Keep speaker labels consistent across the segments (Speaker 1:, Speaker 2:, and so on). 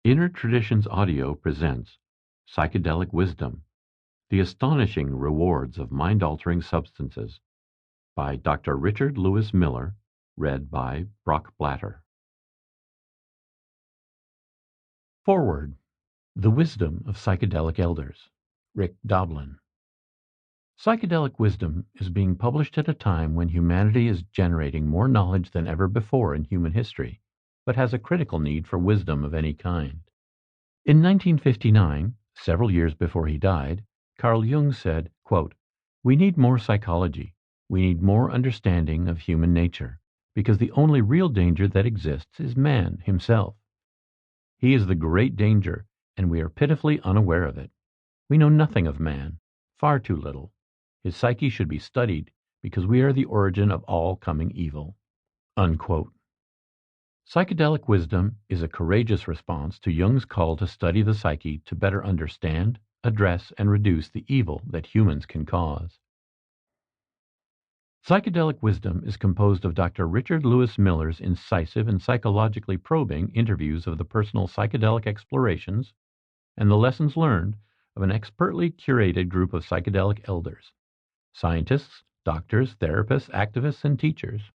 Speaker 1: Inner Traditions Audio presents Psychedelic Wisdom, The Astonishing Rewards of Mind-Altering Substances by Dr. Richard Lewis Miller, read by Brock Blatter. Forward. The Wisdom of Psychedelic Elders. Rick Doblin. Psychedelic Wisdom is being published at a time when humanity is generating more knowledge than ever before in human history, but has a critical need for wisdom of any kind. In 1959, several years before he died, Carl Jung said, quote, "We need more psychology. We need more understanding of human nature, because the only real danger that exists is man himself. He is the great danger, and we are pitifully unaware of it. We know nothing of man, far too little. His psyche should be studied, because we are the origin of all coming evil." Unquote. Psychedelic Wisdom is a courageous response to Jung's call to study the psyche to better understand, address, and reduce the evil that humans can cause. Psychedelic Wisdom is composed of Dr. Richard Lewis Miller's incisive and psychologically probing interviews of the personal psychedelic explorations and the lessons learned of an expertly curated group of psychedelic elders, scientists, doctors, therapists, activists, and teachers.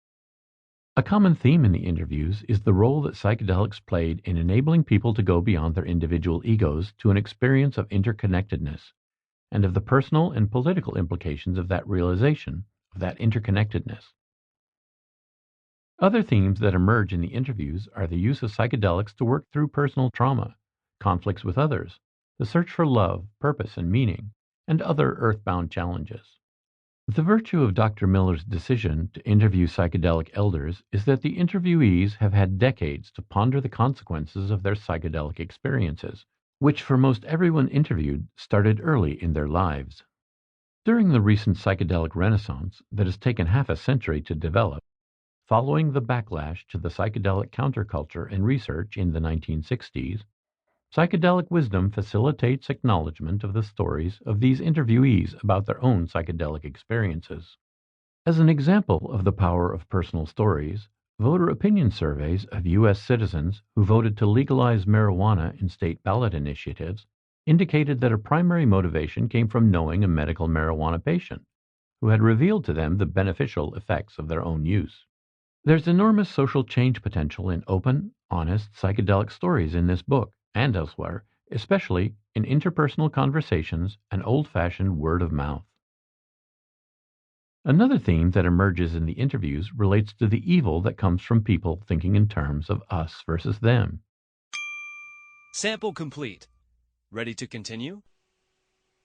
Speaker 1: A common theme in the interviews is the role that psychedelics played in enabling people to go beyond their individual egos to an experience of interconnectedness, and of the personal and political implications of that realization, of that interconnectedness. Other themes that emerge in the interviews are the use of psychedelics to work through personal trauma, conflicts with others, the search for love, purpose, and meaning, and other earthbound challenges. The virtue of Dr. Miller's decision to interview psychedelic elders is that the interviewees have had decades to ponder the consequences of their psychedelic experiences, which for most everyone interviewed started early in their lives. During the recent psychedelic renaissance that has taken half a century to develop, following the backlash to the psychedelic counterculture and research in the 1960s, Psychedelic Wisdom facilitates acknowledgement of the stories of these interviewees about their own psychedelic experiences. As an example of the power of personal stories, voter opinion surveys of U.S. citizens who voted to legalize marijuana in state ballot initiatives indicated that a primary motivation came from knowing a medical marijuana patient who had revealed to them the beneficial effects of their own use. There's enormous social change potential in open, honest psychedelic stories in this book and elsewhere, especially in interpersonal conversations and old-fashioned word of mouth. Another theme that emerges in the interviews relates to the evil that comes from people thinking in terms of us versus them.
Speaker 2: Sample complete. Ready to continue?